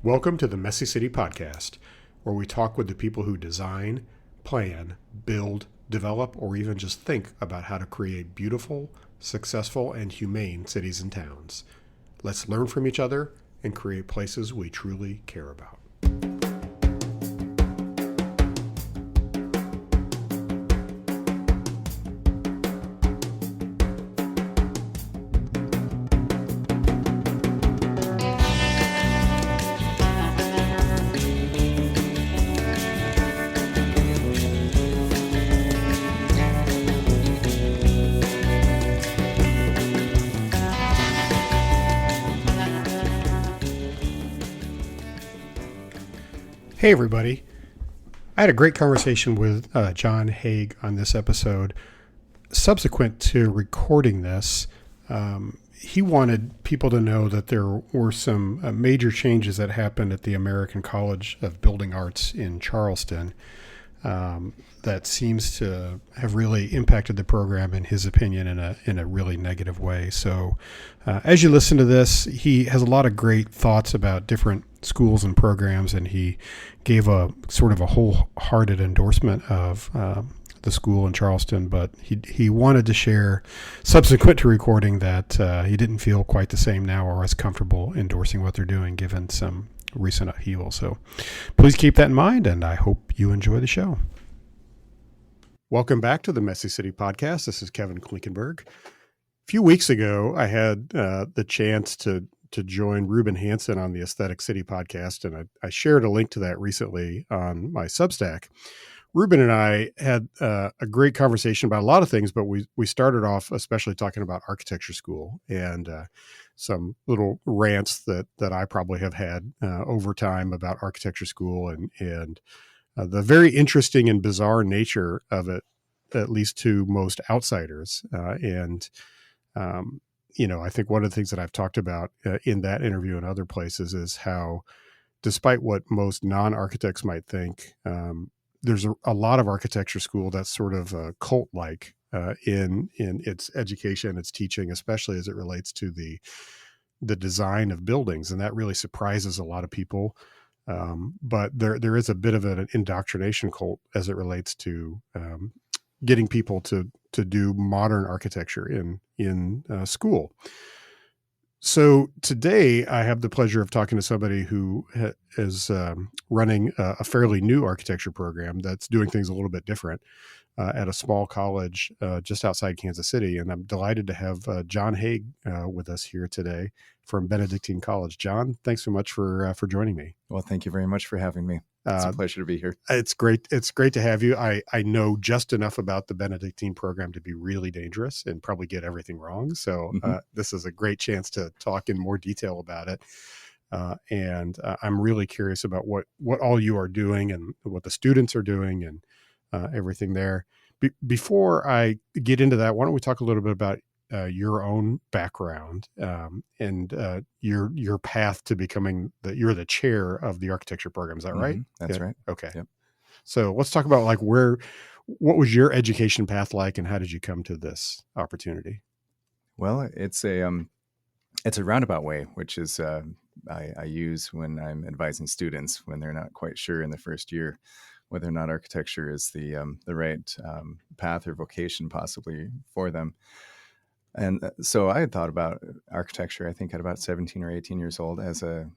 Welcome to the Messy City Podcast, where we talk with the people who design, plan, build, develop, or even just think about how to create beautiful, successful, and humane cities and towns. Let's learn from each other and create places we truly care about. Hey, everybody. I had a great conversation with John Haigh on this episode. Subsequent to recording this, he wanted people to know that there were some major changes that happened at the American College of Building Arts in Charleston that seems to have really impacted the program, in his opinion, in a really negative way. So as you listen to this, he has a lot of great thoughts about different schools and programs, and he gave a sort of a wholehearted endorsement of the school in Charleston, but he wanted to share, subsequent to recording, that he didn't feel quite the same now or as comfortable endorsing what they're doing given some recent upheaval. So please keep that in mind, and I hope you enjoy the show. Welcome back to the Messy City Podcast. This is Kevin Klinkenberg. A few weeks ago, I had the chance to join Ruben Hansen on the Aesthetic City podcast, and I shared a link to that recently on my Substack. Ruben and I had a great conversation about a lot of things, but we started off especially talking about architecture school and some little rants that I probably have had over time about architecture school and the very interesting and bizarre nature of it, at least to most outsiders. I think one of the things that I've talked about in that interview and other places is how, despite what most non-architects might think, there's a lot of architecture school that's sort of cult-like in its education, its teaching, especially as it relates to the design of buildings. And that really surprises a lot of people. But there is a bit of an indoctrination cult as it relates to getting people to do modern architecture in school. So today I have the pleasure of talking to somebody who is running a fairly new architecture program that's doing things a little bit different at a small college just outside Kansas City. And I'm delighted to have John Haigh with us here today from Benedictine College. John, thanks so much for joining me. Well, thank you very much for having me. It's a pleasure to be here. It's great. It's great to have you. I know just enough about the Benedictine program to be really dangerous and probably get everything wrong. So this is a great chance to talk in more detail about it. And I'm really curious about what all you are doing and what the students are doing and everything there. Before I get into that, why don't we talk a little bit about your own background and your path to becoming you're the chair of the architecture program. Is that right? That's right. Okay. Yep. So let's talk about what was your education path like, and how did you come to this opportunity? Well, it's a roundabout way, which is I use when I'm advising students when they're not quite sure in the first year whether or not architecture is the right path or vocation possibly for them. And so I had thought about architecture, I think at about 17 or 18 years old as a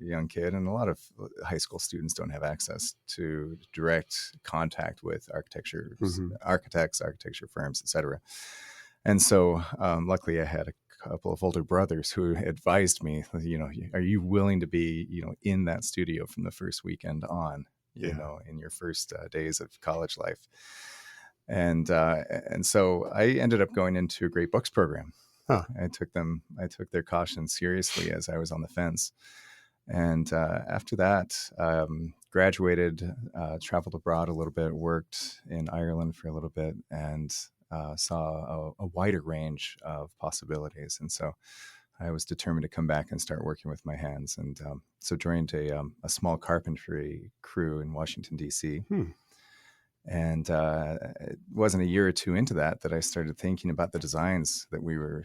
young kid. And a lot of high school students don't have access to direct contact with architecture, architects, architecture firms, et cetera. And so luckily I had a couple of older brothers who advised me, are you willing to be, in that studio from the first weekend on, in your first days of college life? And so I ended up going into a Great Books program. Huh. I took their caution seriously as I was on the fence. And after that, graduated, traveled abroad a little bit, worked in Ireland for a little bit, and saw a wider range of possibilities. And so I was determined to come back and start working with my hands. And so joined a small carpentry crew in Washington, D.C. And it wasn't a year or two into that I started thinking about the designs that we were,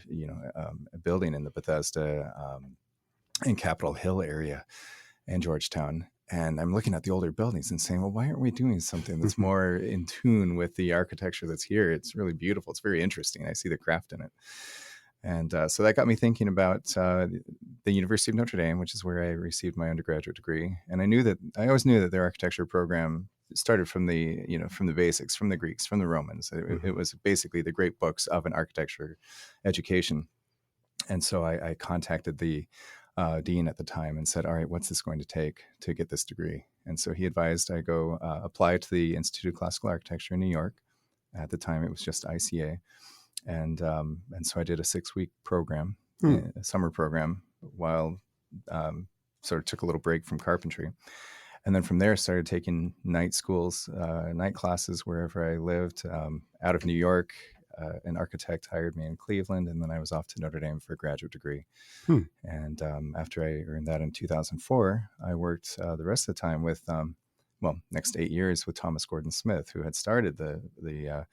building in the Bethesda and Capitol Hill area. and Georgetown. And I'm looking at the older buildings and saying, well, why aren't we doing something that's more in tune with the architecture that's here? It's really beautiful. It's very interesting. I see the craft in it. And so that got me thinking about the University of Notre Dame, which is where I received my undergraduate degree. And I always knew that their architecture program started from from the basics, from the Greeks, from the Romans. It was basically the great books of an architecture education. And so I contacted the dean at the time and said, all right, what's this going to take to get this degree? And so he advised I go apply to the Institute of Classical Architecture in New York. At the time, it was just ICA. And so I did a 6-week program, a summer program, while sort of took a little break from carpentry. And then from there, started taking night schools, night classes wherever I lived. Out of New York, an architect hired me in Cleveland, and then I was off to Notre Dame for a graduate degree. And after I earned that in 2004, I worked the rest of the time with, next 8 years with Thomas Gordon Smith, who had started the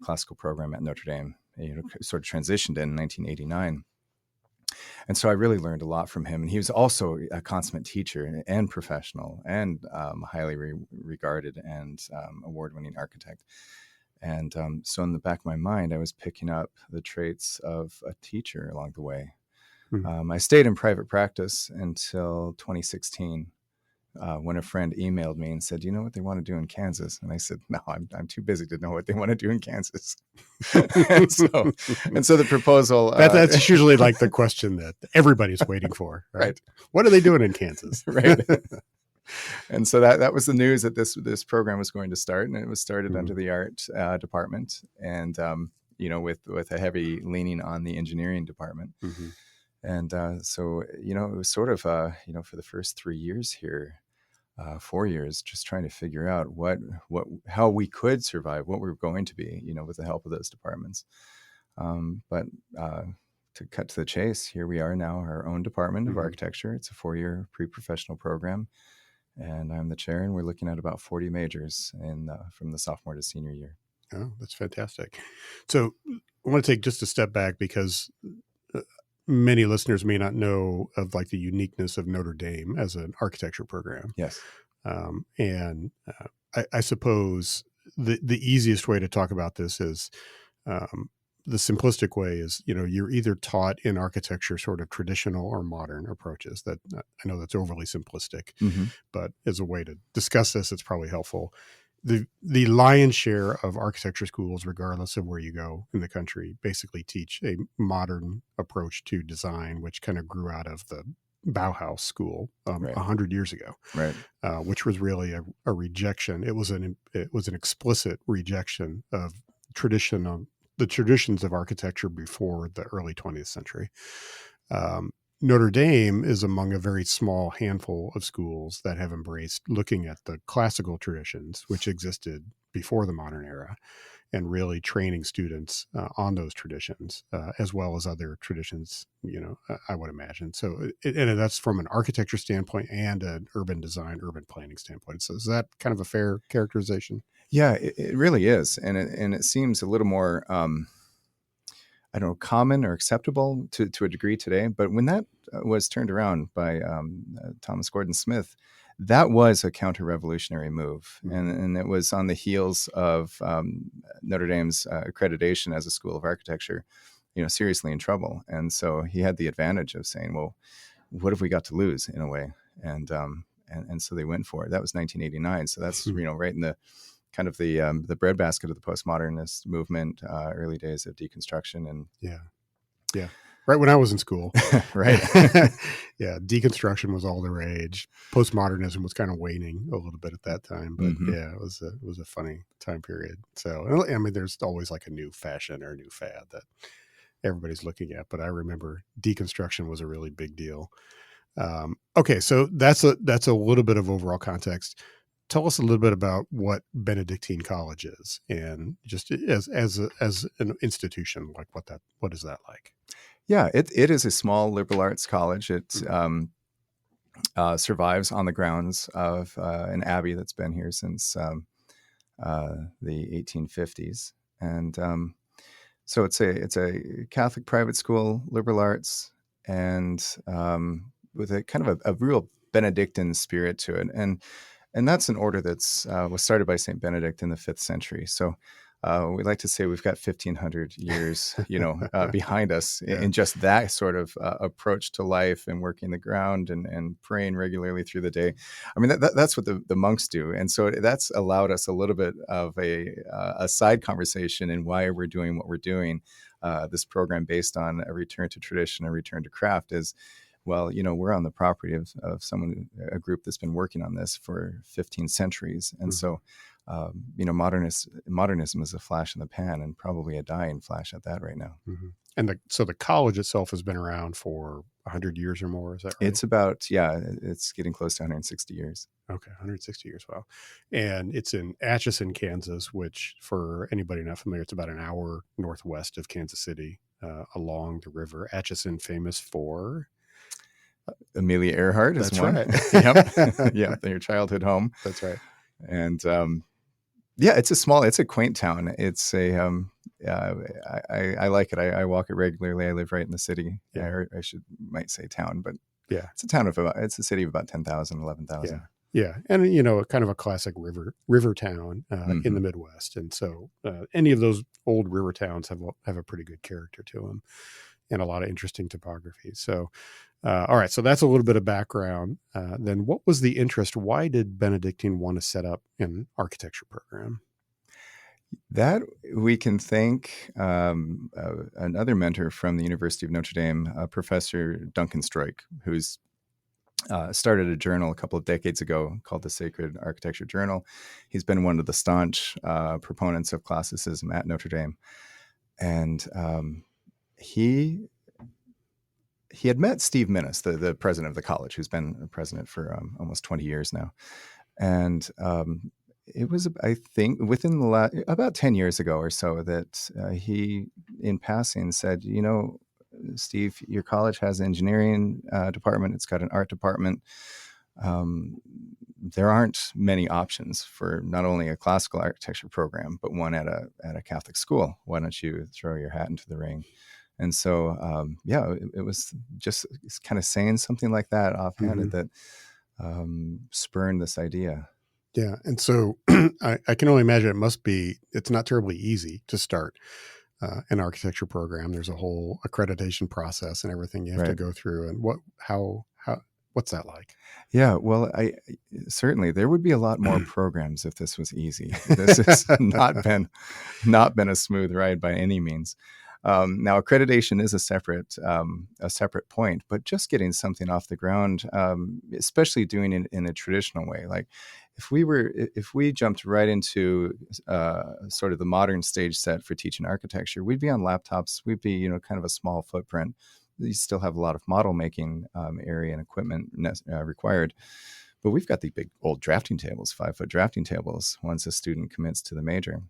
classical program at Notre Dame, sort of transitioned in 1989. And so I really learned a lot from him. And he was also a consummate teacher and professional and highly regarded and award-winning architect. And so in the back of my mind, I was picking up the traits of a teacher along the way. I stayed in private practice until 2016. When a friend emailed me and said, "Do you know what they want to do in Kansas?" And I said, "No, I'm too busy to know what they want to do in Kansas." and so the proposal that's usually like the question that everybody's waiting for, right? What are they doing in Kansas? Right. And so that was the news that this program was going to start, and it was started under the art department, and with a heavy leaning on the engineering department. And so it was sort of for the first 3 years here. 4 years, just trying to figure out how we could survive, what we were going to be, with the help of those departments. But to cut to the chase, here we are now, our own department of architecture. It's a 4-year pre-professional program, and I'm the chair, and we're looking at about 40 majors from the sophomore to senior year. Oh, that's fantastic. So I want to take just a step back because many listeners may not know of like the uniqueness of Notre Dame as an architecture program. Yes. I suppose the easiest way to talk about this is the simplistic way is, you're either taught in architecture sort of traditional or modern approaches. That I know that's overly simplistic, but as a way to discuss this, it's probably helpful. The lion's share of architecture schools, regardless of where you go in the country, basically teach a modern approach to design, which kind of grew out of the Bauhaus school 100 years ago, which was really a rejection. It was an explicit rejection of the traditions of architecture before the early 20th century. Notre Dame is among a very small handful of schools that have embraced looking at the classical traditions, which existed before the modern era, and really training students on those traditions, as well as other traditions, I would imagine. So, and that's from an architecture standpoint and an urban design, urban planning standpoint. So is that kind of a fair characterization? Yeah, it really is. And it seems a little more, common or acceptable to a degree today. But when that was turned around by Thomas Gordon Smith, that was a counter-revolutionary move. And it was on the heels of Notre Dame's accreditation as a school of architecture, seriously in trouble. And so he had the advantage of saying, well, what have we got to lose in a way? And so they went for it. That was 1989. So that's, right in the kind of the breadbasket of the postmodernist movement, early days of deconstruction. And yeah. Right when I was in school. Right. Yeah. Deconstruction was all the rage. Postmodernism was kind of waning a little bit at that time, but yeah, it was a funny time period. So, I mean, there's always like a new fashion or a new fad that everybody's looking at, but I remember deconstruction was a really big deal. Okay. So that's a little bit of overall context. Tell us a little bit about what Benedictine College is, and just as an institution, like what is that like? Yeah, it is a small liberal arts college. It survives on the grounds of an abbey that's been here since the 1850s, and so it's a Catholic private school, liberal arts, and with a kind of a real Benedictine spirit to it, and that's an order that's was started by Saint Benedict in the 5th century. So we like to say we've got 1,500 years, behind us Yeah. in just that sort of approach to life and working the ground and praying regularly through the day. I mean, that's what the monks do, and so that's allowed us a little bit of a side conversation in why we're doing what we're doing. This program based on a return to tradition, a return to craft is, well, we're on the property of a group that's been working on this for 15 centuries. And so, modernism is a flash in the pan, and probably a dying flash at that right now. Mm-hmm. And so the college itself has been around for 100 years or more. Is that right? It's about, it's getting close to 160 years. Okay, 160 years. Wow. And it's in Atchison, Kansas, which, for anybody not familiar, it's about an hour northwest of Kansas City, along the river. Atchison, famous for Amelia Earhart is That's one. right. Yep. Yeah, their childhood home. That's right. And it's a quaint town. It's I like it. I walk it regularly. I live right in the city. Yeah. Or might say town, but Yeah. it's a city of about 10,000, 11,000. Yeah. And, kind of a classic river town in the Midwest. And so any of those old river towns have a pretty good character to them and a lot of interesting topography. So, all right. So that's a little bit of background. Then what was the interest? Why did Benedictine want to set up an architecture program? That we can thank another mentor from the University of Notre Dame, Professor Duncan Stroik, who's started a journal a couple of decades ago called the Sacred Architecture Journal. He's been one of the staunch proponents of classicism at Notre Dame. And he had met Steve Minnis, the president of the college, who's been president for almost 20 years now. And it was, I think, within about 10 years ago or so that he, in passing, said, Steve, your college has an engineering department. It's got an art department. There aren't many options for not only a classical architecture program, but one at a Catholic school. Why don't you throw your hat into the ring? And so, it was just kind of saying something like that offhanded that spurned this idea. Yeah. And so I can only imagine it's not terribly easy to start an architecture program. There's a whole accreditation process and everything you have to go through. And what's that like? Yeah, well, certainly there would be a lot more programs if this was easy. This has not been a smooth ride by any means. Now, accreditation is a separate point, but just getting something off the ground, especially doing it in a traditional way, like if we jumped right into sort of the modern stage set for teaching architecture, we'd be on laptops. We'd be, kind of a small footprint. You still have a lot of model making area and equipment required. But we've got the big old drafting tables, 5-foot drafting tables, once a student commits to the major.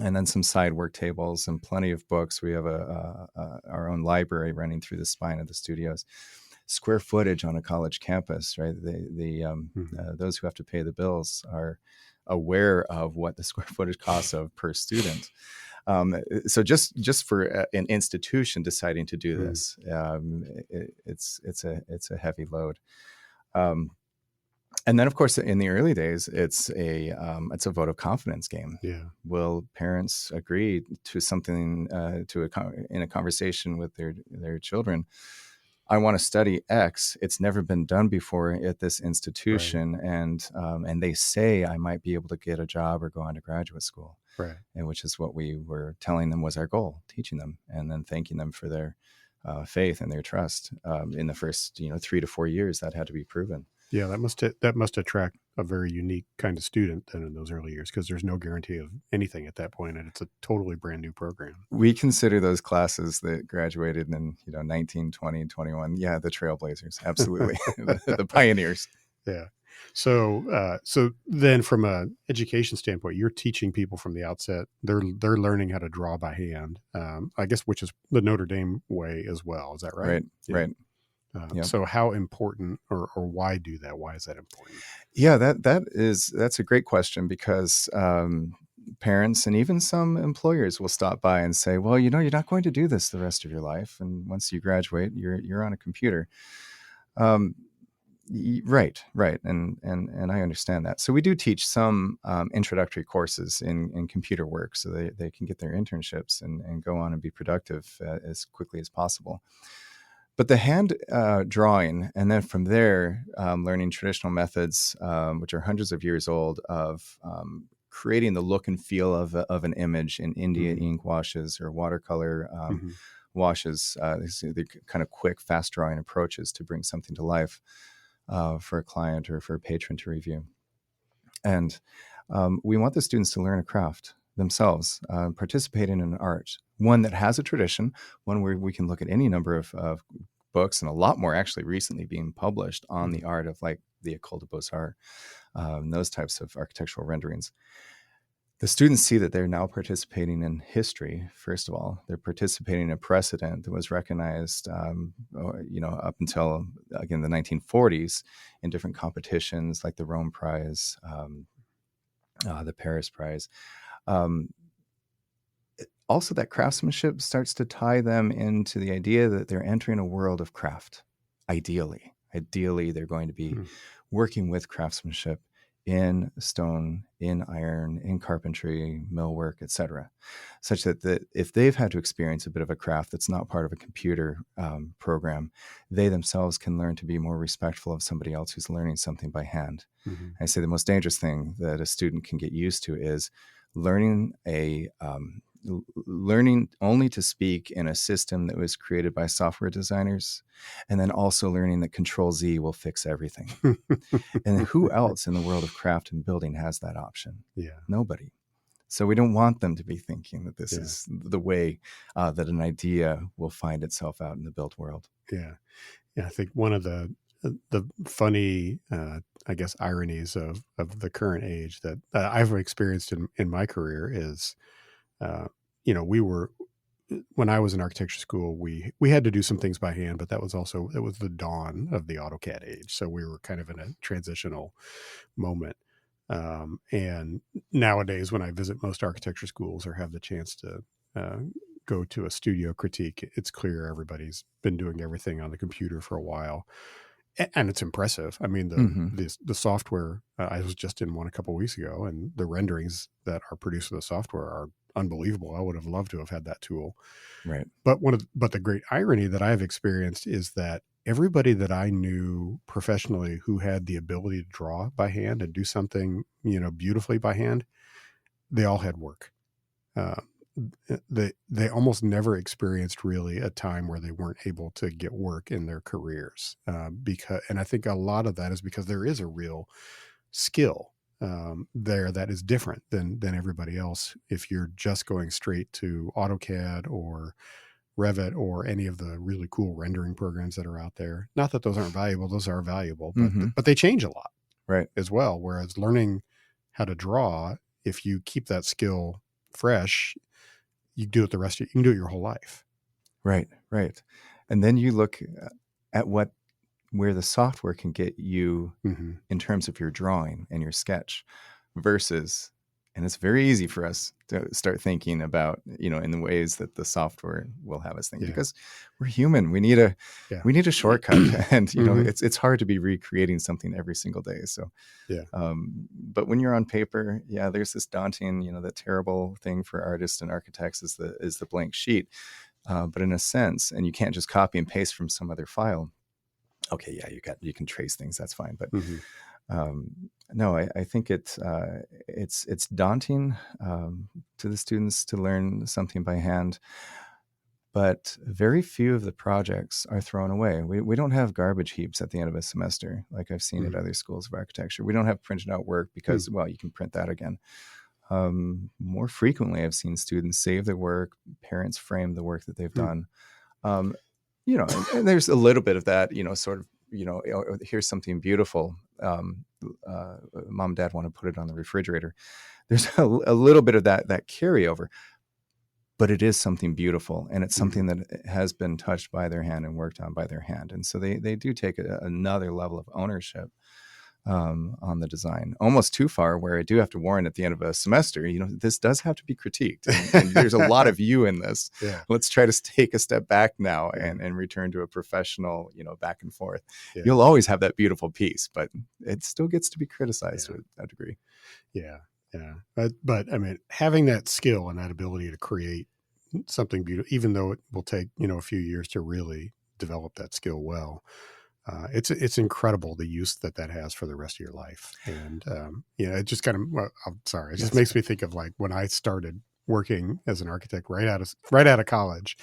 And then some side work tables and plenty of books. We have our own library running through the spine of the studios. Square footage on a college campus, right? Those who have to pay the bills are aware of what the square footage costs of per student. So just for an institution deciding to do this, it's a heavy load. And then, of course, in the early days, it's a vote of confidence game. Yeah. Will parents agree to something in a conversation with their children? I want to study X. It's never been done before at this institution, and they say I might be able to get a job or go on to graduate school. Right. And which is what we were telling them was our goal, teaching them, and then thanking them for their faith and their trust. In the first 3 to 4 years, that had to be proven. Yeah, that must attract a very unique kind of student then in those early years, because there's no guarantee of anything at that point, and it's a totally brand new program. We consider those classes that graduated in 19, 20, 21. Yeah, the trailblazers, absolutely, the pioneers. Yeah. So then, from an education standpoint, you're teaching people from the outset. They're learning how to draw by hand, I guess, which is the Notre Dame way as well. Is that right? Right. Yeah. Right. So how important or why do that? Why is that important? Yeah, that's a great question, because parents and even some employers will stop by and say, well, you're not going to do this the rest of your life. And once you graduate, you're on a computer. Right, and I understand that. So we do teach some introductory courses in computer work, so they can get their internships and go on and be productive as quickly as possible. But the hand drawing, and then from there, learning traditional methods, which are hundreds of years old, of creating the look and feel of an image in India Mm-hmm. ink washes or watercolor Mm-hmm. washes. They're kind of quick, fast drawing approaches to bring something to life for a client or for a patron to review. And we want the students to learn a craft themselves, participate in an art, one that has a tradition, one where we can look at any number of books, and a lot more actually recently being published on the art of like the École des Beaux-Arts, those types of architectural renderings. The students see that they're now participating in history. First of all, they're participating in a precedent that was recognized, up until, again, the 1940s in different competitions like the Rome Prize, the Paris Prize. Also, that craftsmanship starts to tie them into the idea that they're entering a world of craft. Ideally, they're going to be working with craftsmanship in stone, in iron, in carpentry, millwork, etc., such that if they've had to experience a bit of a craft that's not part of a computer program, they themselves can learn to be more respectful of somebody else who's learning something by hand. Mm-hmm. I say the most dangerous thing that a student can get used to is learning learning only to speak in a system that was created by software designers, and then also learning that Control Z will fix everything. And who else in the world of craft and building has that option? Yeah. Nobody. So we don't want them to be thinking that this Yeah. is the way that an idea will find itself out in the built world. Yeah. Yeah. I think one of the funny, I guess, ironies of the current age that I've experienced in my career is, we were, when I was in architecture school, we had to do some things by hand, but it was the dawn of the AutoCAD age. So we were kind of in a transitional moment. And nowadays, when I visit most architecture schools or have the chance to uh, go to a studio critique, it's clear everybody's been doing everything on the computer for a while, and it's impressive. I mean, the software. I was just in one a couple of weeks ago, and the renderings that are produced with the software are unbelievable. I would have loved to have had that tool. Right. But the great irony that I've experienced is that everybody that I knew professionally who had the ability to draw by hand and do something, beautifully by hand, they all had work. Uh, they almost never experienced really a time where they weren't able to get work in their careers, and I think a lot of that is because there is a real skill there that is different than everybody else. If you're just going straight to AutoCAD or Revit or any of the really cool rendering programs that are out there. Not that those aren't valuable; those are valuable, but they change a lot, right, as well. Whereas learning how to draw, if you keep that skill fresh, you do it you can do it your whole life. right. And then you look at where the software can get you in terms of your drawing and your sketch versus, and it's very easy for us to start thinking about, in the ways that the software will have us think, because we're human. We need a shortcut, and it's hard to be recreating something every single day. So, but when you're on paper, there's this daunting, that terrible thing for artists and architects is the blank sheet. But in a sense, and you can't just copy and paste from some other file. Okay, you can trace things. That's fine, but no, I think it's daunting to the students to learn something by hand, but very few of the projects are thrown away. We don't have garbage heaps at the end of a semester like I've seen at other schools of architecture. We don't have printed out work because, well, you can print that again. More frequently, I've seen students save their work, parents frame the work that they've done. And there's a little bit of that, sort of, here's something beautiful. Mom and dad want to put it on the refrigerator. There's a little bit of that carryover, but it is something beautiful, and it's something that has been touched by their hand and worked on by their hand. And so they do take another level of ownership on the design, almost too far, where I do have to warn at the end of a semester, this does have to be critiqued. And there's a lot of you in this. Yeah. Let's try to take a step back now Yeah. and return to a professional, back and forth. Yeah. You'll always have that beautiful piece, but it still gets to be criticized to a degree. Yeah. Yeah. But I mean, having that skill and that ability to create something beautiful, even though it will take, a few years to really develop that skill well, it's incredible the use that has for the rest of your life. And, it just kind of, well, I'm sorry, it just makes me think of like when I started working as an architect right out of college.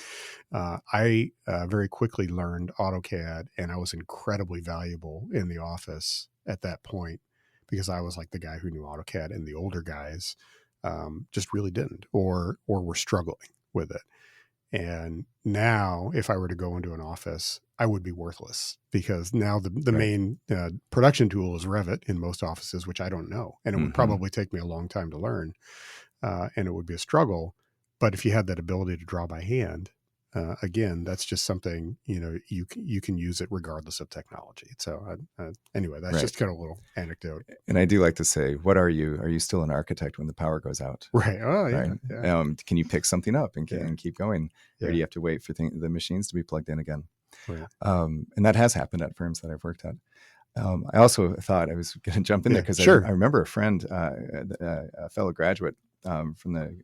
I very quickly learned AutoCAD, and I was incredibly valuable in the office at that point because I was like the guy who knew AutoCAD, and the older guys just really didn't, or were struggling with it. And now, if I were to go into an office, I would be worthless because now the main production tool is Revit in most offices, which I don't know. And it would probably take me a long time to learn, and it would be a struggle. But if you had that ability to draw by hand, again, that's just something, you can use it regardless of technology. So anyway, that's just kind of a little anecdote. And I do like to say, what are you? Are you still an architect when the power goes out? Right. Oh, yeah. Right? Yeah. Can you pick something up and keep going? Yeah. Or do you have to wait for the machines to be plugged in again? Right. And that has happened at firms that I've worked at. I also thought I was going to jump in there because sure. I remember a friend, a fellow graduate from the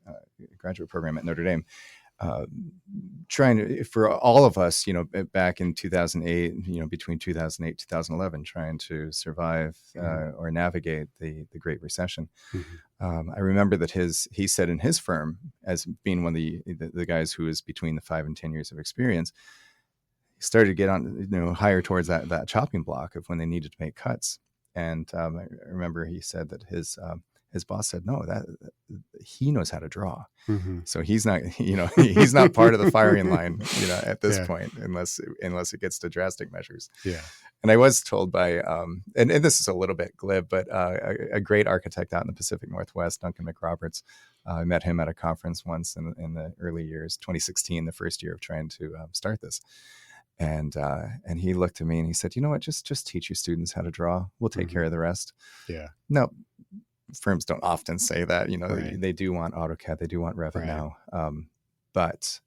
graduate program at Notre Dame, trying to, for all of us, back in 2008, between 2008 and 2011, trying to survive or navigate the Great Recession. I remember that he said in his firm, as being one of the guys who was between the 5 and 10 years of experience, he started to get on, higher towards that chopping block of when they needed to make cuts. And I remember he said that his boss said, no, that he knows how to draw. So he's not, he's not part of the firing line, at this point, unless it gets to drastic measures. Yeah. And I was told by, and this is a little bit glib, but a great architect out in the Pacific Northwest, Duncan McRoberts, I met him at a conference once in the early years, 2016, the first year of trying to start this. And he looked at me and he said, you know what, just teach your students how to draw. We'll take care of the rest. Yeah. No, firms don't often say that, Right. they do want AutoCAD, they do want Revit now. But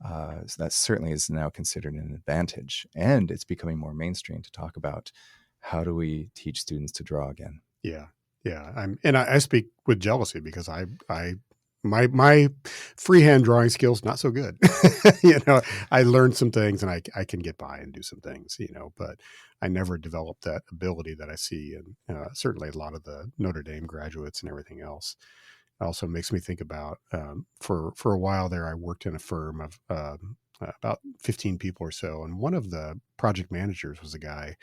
so that certainly is now considered an advantage, and it's becoming more mainstream to talk about how do we teach students to draw again. Yeah. Yeah. I speak with jealousy because my freehand drawing skills not so good. I learned some things and I can get by and do some things, but I never developed that ability that I see in certainly a lot of the Notre Dame graduates and everything else. It also makes me think about for a while there, I worked in a firm of about 15 people or so, and one of the project managers was a guy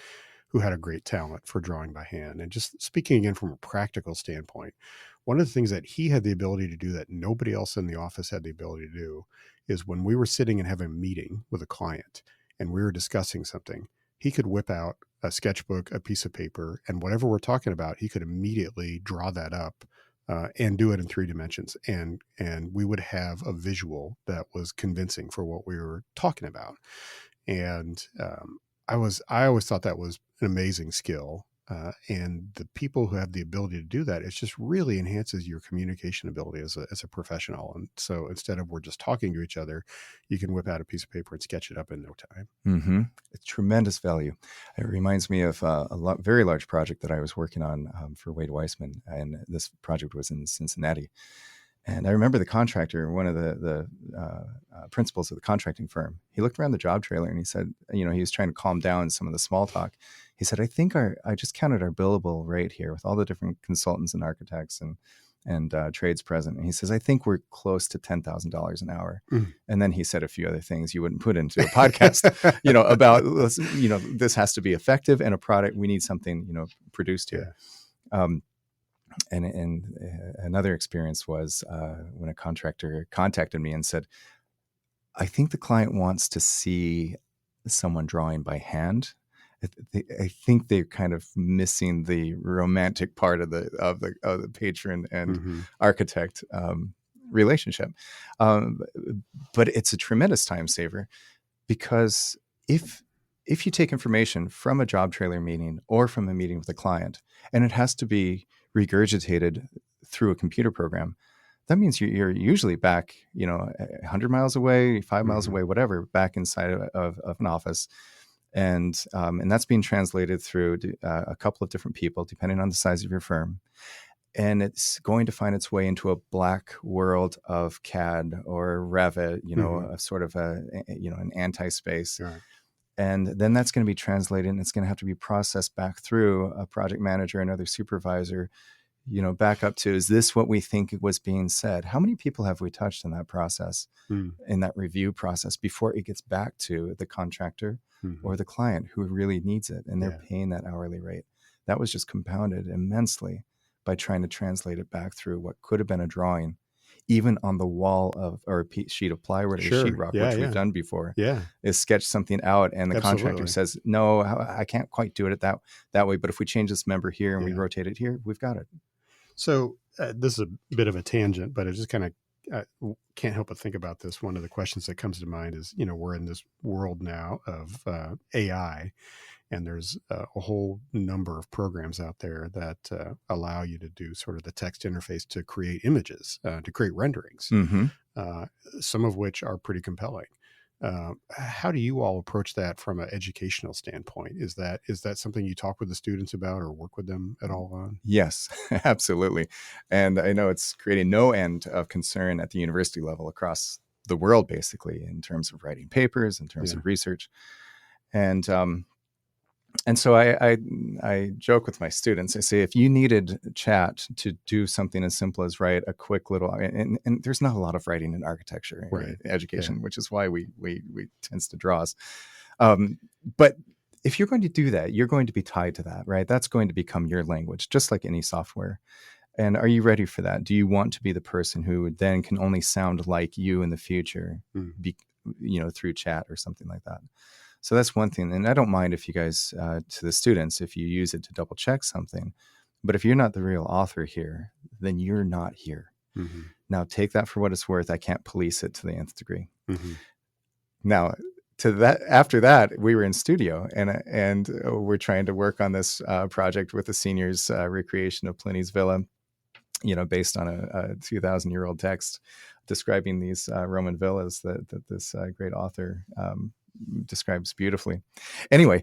who had a great talent for drawing by hand. And just speaking again from a practical standpoint, one of the things that he had the ability to do that nobody else in the office had the ability to do is when we were sitting and having a meeting with a client and we were discussing something, he could whip out a sketchbook, a piece of paper, and whatever we're talking about, he could immediately draw that up and do it in 3 dimensions. And we would have a visual that was convincing for what we were talking about. And I always thought that was an amazing skill. And the people who have the ability to do that, it just really enhances your communication ability as a professional. And so instead of we're just talking to each other, you can whip out a piece of paper and sketch it up in no time. It's tremendous value. It reminds me of a very large project that I was working on for Wade Weissman. And this project was in Cincinnati. And I remember the contractor, one of the principals of the contracting firm, he looked around the job trailer and he said, he was trying to calm down some of the small talk. He said, I just counted our billable rate here with all the different consultants and architects and trades present. And he says, I think we're close to $10,000 an hour. And then he said a few other things you wouldn't put into a podcast, about, this has to be effective and a product. We need something, produced here. Yeah. And another experience was when a contractor contacted me and said, I think the client wants to see someone drawing by hand. I think they're kind of missing the romantic part of the patron and architect relationship. But it's a tremendous time saver because if if you take information from a job trailer meeting or from a meeting with a client, and it has to be regurgitated through a computer program, that means you're usually back, 100 miles away, 5 miles away, whatever, back inside of an office. And that's being translated through a couple of different people, depending on the size of your firm. And it's going to find its way into a black world of CAD or Revit, a sort of an anti-space. Right. And then that's going to be translated, and it's going to have to be processed back through a project manager, another supervisor, back up to, is this what we think was being said? How many people have we touched in that process, in that review process, before it gets back to the contractor or the client who really needs it, and they're paying that hourly rate? That was just compounded immensely by trying to translate it back through what could have been a drawing, even on the wall or a sheet of plywood or sheetrock, which we've done before, is sketch something out, and the contractor says, no, I can't quite do it that way, but if we change this member here and we rotate it here, we've got it. So this is a bit of a tangent, but it just kind of can't help but think about this. One of the questions that comes to mind is, we're in this world now of AI, and there's a whole number of programs out there that allow you to do sort of the text interface to create images, to create renderings, some of which are pretty compelling. How do you all approach that from an educational standpoint? Is that something you talk with the students about or work with them at all on? Yes, absolutely. And I know it's creating no end of concern at the university level across the world, basically, in terms of writing papers, in terms of research. And so I joke with my students. I say, if you needed chat to do something as simple as write a quick little, and there's not a lot of writing in architecture education, which is why we tends to draw us. But if you're going to do that, you're going to be tied to that, right? That's going to become your language, just like any software. And are you ready for that? Do you want to be the person who then can only sound like you in the future, through chat or something like that? So that's one thing. And I don't mind if you guys, to the students, if you use it to double check something, but if you're not the real author here, then you're not here. Now take that for what it's worth. I can't police it to the nth degree. Now, after that, we were in studio and we're trying to work on this project with the seniors' recreation of Pliny's Villa, based on a 2,000-year-old text describing these Roman villas that this great author describes beautifully. Anyway,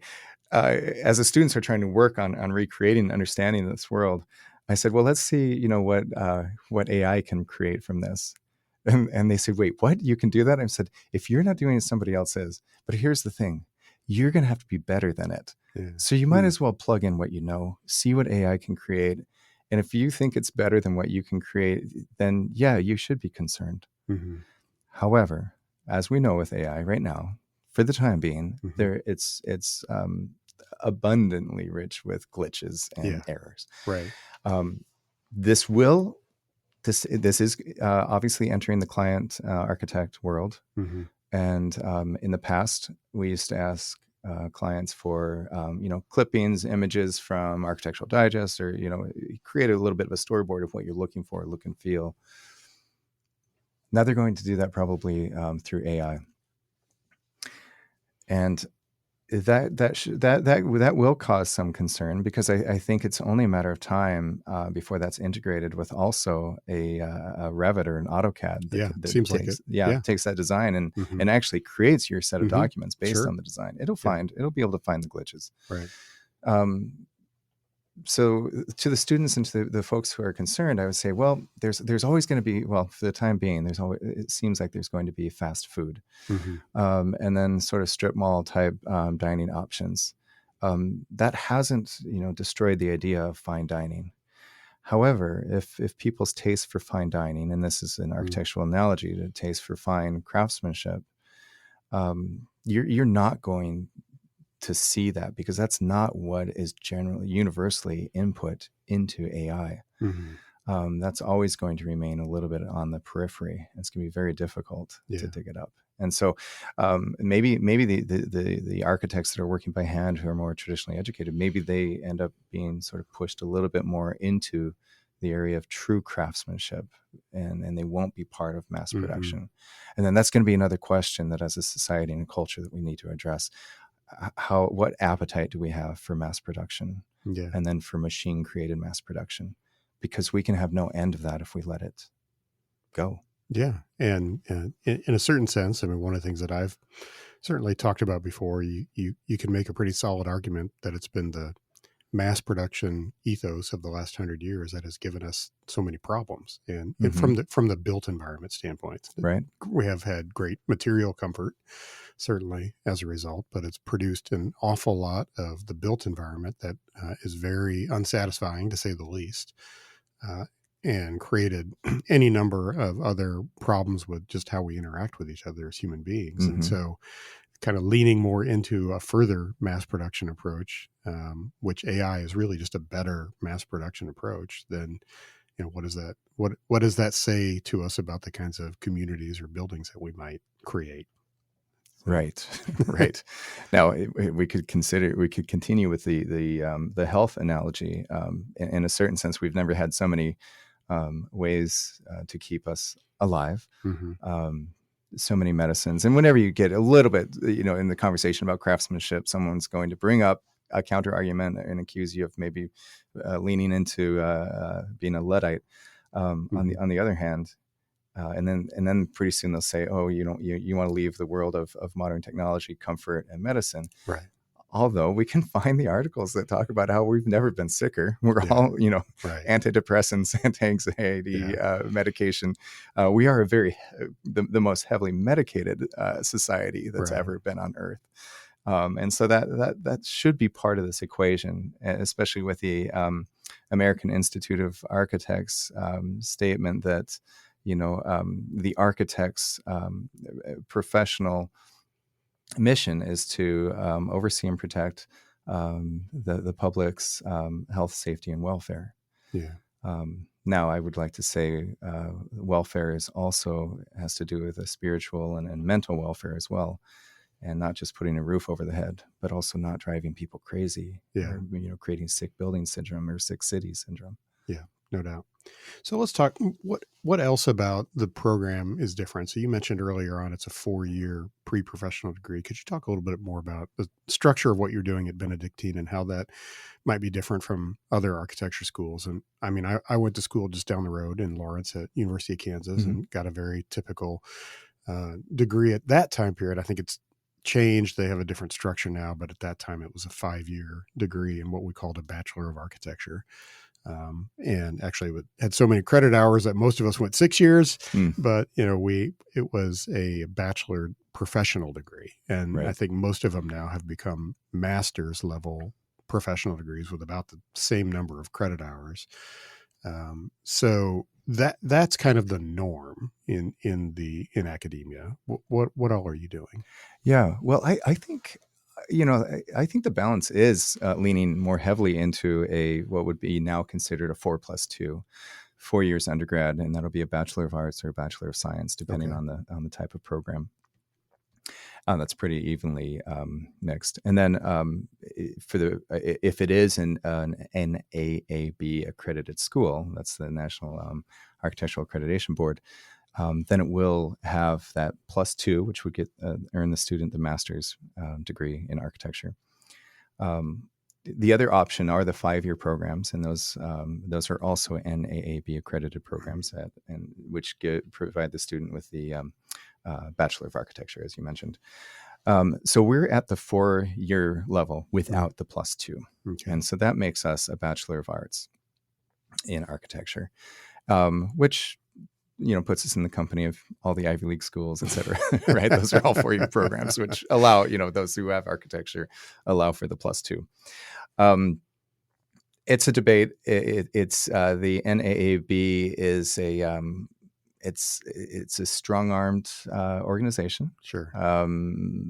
as the students are trying to work on recreating and understanding this world, I said, well, let's see, what AI can create from this. And they said, wait, what? You can do that? I said, if you're not doing it, somebody else is. But here's the thing. You're going to have to be better than it. So you might as well plug in what you know, see what AI can create. And if you think it's better than what you can create, then you should be concerned. However, as we know with AI right now, for the time being, it's abundantly rich with glitches and errors. Right. This is obviously entering the client architect world. And in the past, we used to ask clients for clippings, images from Architectural Digest, or create a little bit of a storyboard of what you're looking for, look and feel. Now they're going to do that probably through AI. And that will cause some concern, because I think it's only a matter of time before that's integrated with also a Revit or an AutoCAD. That seems takes, like it. Takes that design and actually creates your set of documents based on the design. It'll be able to find the glitches. Right. So to the students and to the folks who are concerned, I would say, well, there's always going to be, well, for the time being, it seems like there's going to be fast food, and then sort of strip mall type dining options. That hasn't, destroyed the idea of fine dining. However, if people's taste for fine dining, and this is an architectural analogy to taste for fine craftsmanship, you're not going to see that, because that's not what is generally universally input into AI. That's always going to remain a little bit on the periphery. It's going to be very difficult to dig it up. And so maybe the architects that are working by hand, who are more traditionally educated, maybe they end up being sort of pushed a little bit more into the area of true craftsmanship, and they won't be part of mass production. And then that's going to be another question that, as a society and a culture, that we need to address. what appetite do we have for mass production, Yeah. and then for machine created mass production, because we can have no end of that if we let it go. Yeah. And in a certain sense, I mean, one of the things that I've certainly talked about before, you can make a pretty solid argument that it's been the mass production ethos of the last 100 years that has given us so many problems. And from the built environment standpoint, Right. we have had great material comfort, certainly as a result, but it's produced an awful lot of the built environment that is very unsatisfying, to say the least. And created any number of other problems with just how we interact with each other as human beings. And so kind of leaning more into a further mass production approach, which AI is really just a better mass production approach than, what is that? What does that say to us about the kinds of communities or buildings that we might create? Right, right. Now we could continue with the health analogy. In a certain sense, we've never had so many ways to keep us alive. So many medicines, and whenever you get a little bit, in the conversation about craftsmanship, someone's going to bring up a counter argument and accuse you of maybe leaning into being a Luddite. On the other hand. And then pretty soon they'll say, "Oh, you want to leave the world of modern technology, comfort, and medicine." Right. Although we can find the articles that talk about how we've never been sicker. We're all, Right. antidepressants, anti-anxiety medication. We are the most heavily medicated society that's ever been on Earth. And so that should be part of this equation, especially with the American Institute of Architects statement that the architect's professional mission is to oversee and protect the public's health, safety, and welfare. Yeah. Now, I would like to say welfare has to do with the spiritual and mental welfare as well, and not just putting a roof over the head, but also not driving people crazy. Yeah. Or, creating sick building syndrome or sick city syndrome. Yeah, no doubt. So let's talk. What else about the program is different? So you mentioned earlier on it's a 4-year pre-professional degree. Could you talk a little bit more about the structure of what you're doing at Benedictine and how that might be different from other architecture schools? And I mean, I went to school just down the road in Lawrence at University of Kansas and got a very typical degree at that time period. I think it's changed. They have a different structure now, but at that time it was a 5-year degree in what we called a Bachelor of Architecture. And actually had so many credit hours that most of us went 6 years, but it was a bachelor professional degree. And I think most of them now have become master's level professional degrees with about the same number of credit hours. So that's kind of the norm in academia. What all are you doing? Yeah, well, I think, I think the balance is leaning more heavily into what would be now considered a 4+2, 4 years undergrad, and that'll be a Bachelor of Arts or a Bachelor of Science, depending on the type of program. That's pretty evenly mixed. And then if it is an NAAB accredited school, that's the National Architectural Accreditation Board, then it will have that +2, which would earn the student the master's degree in architecture. The other option are the 5-year programs, and those are also NAAB accredited programs which provide the student with the Bachelor of Architecture, as you mentioned. So we're at the 4-year level without the +2, and so that makes us a Bachelor of Arts in architecture, which puts us in the company of all the Ivy League schools, et cetera, right? Those are all 4-year programs, which allow, those who have architecture allow for the +2. It's a debate. It's the NAAB is it's a strong-armed organization. Sure.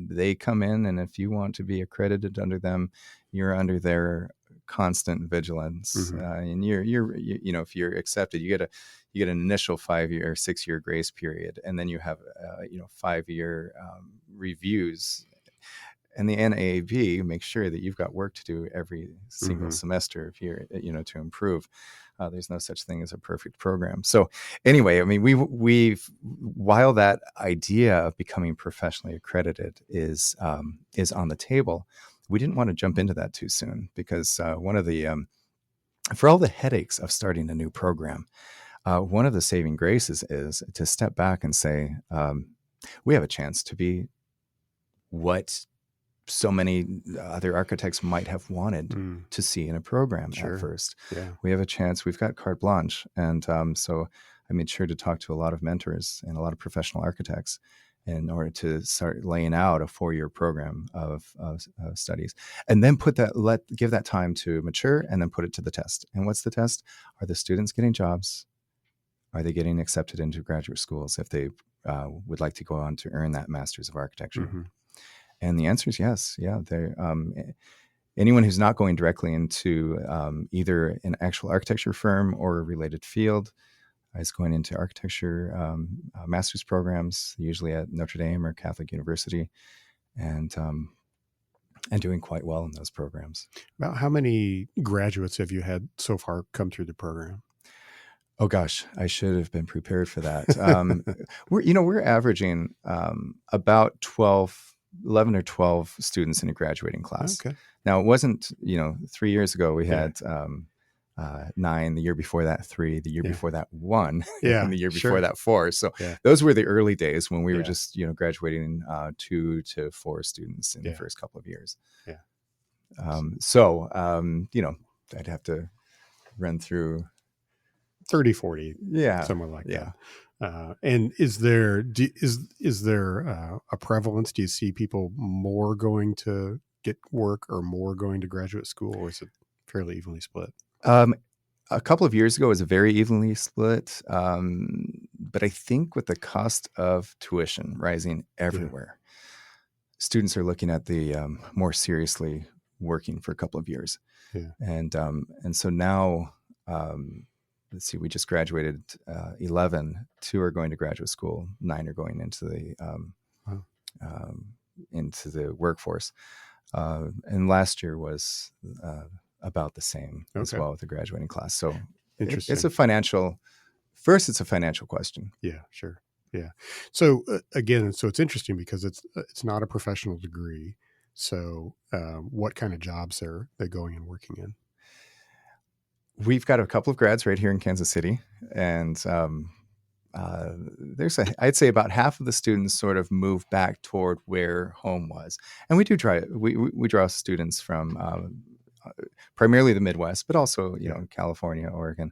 They come in, and if you want to be accredited under them, you're under their constant vigilance, and you're if you're accepted, you get an initial 5-year or 6-year grace period, and then you have 5-year reviews. And the NAAB makes sure that you've got work to do every single Mm-hmm. semester if you're, to improve. There's no such thing as a perfect program. So anyway, I mean, while that idea of becoming professionally accredited is on the table, we didn't want to jump into that too soon, because one of the for all the headaches of starting a new program, one of the saving graces is to step back and say, we have a chance to be what so many other architects might have wanted to see in a program at first. Yeah. We have a chance. We've got carte blanche. And so I made sure to talk to a lot of mentors and a lot of professional architects in order to start laying out a 4-year program of studies, and then give that time to mature, and then put it to the test. And what's the test? Are the students getting jobs? Are they getting accepted into graduate schools if they would like to go on to earn that Master's of Architecture? Mm-hmm. And the answer is yes. Yeah. Anyone who's not going directly into either an actual architecture firm or a related field is going into architecture master's programs, usually at Notre Dame or Catholic University, and doing quite well in those programs. About how many graduates have you had so far come through the program? Oh gosh, I should have been prepared for that. We're averaging about 11 or 12 students in a graduating class. Okay. Now, it wasn't, 3 years ago we had 9, the year before that 3, the year before that 1, and the year before that 4. So those were the early days when we were just, graduating 2 to 4 students in the first couple of years. Yeah. I'd have to run through 30, 40, somewhere like that. And is there a prevalence? Do you see people more going to get work or more going to graduate school, or is it fairly evenly split? A couple of years ago, it was very evenly split. But I think with the cost of tuition rising everywhere, students are looking at the more seriously working for a couple of years. Yeah. And so now, let's see, we just graduated 11. 2 are going to graduate school. 9 are going into the workforce. And last year was about the same as well with the graduating class. So interesting. It's a financial question. Yeah, sure. Yeah. So again, so it's interesting because it's not a professional degree. So what kind of jobs are they going and working in? We've got a couple of grads right here in Kansas City, and I'd say about half of the students sort of move back toward where home was, and we draw students from primarily the Midwest, but also California, Oregon,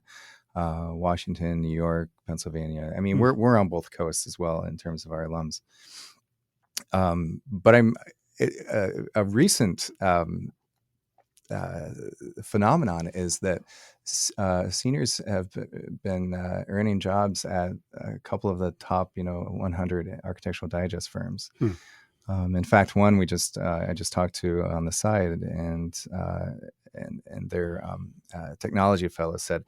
Washington, New York, Pennsylvania. I mean, we're on both coasts as well in terms of our alums. But a recent phenomenon is that seniors have been earning jobs at a couple of the top 100 architectural digest firms. In fact, one I just talked to on the side, and their technology fellow said,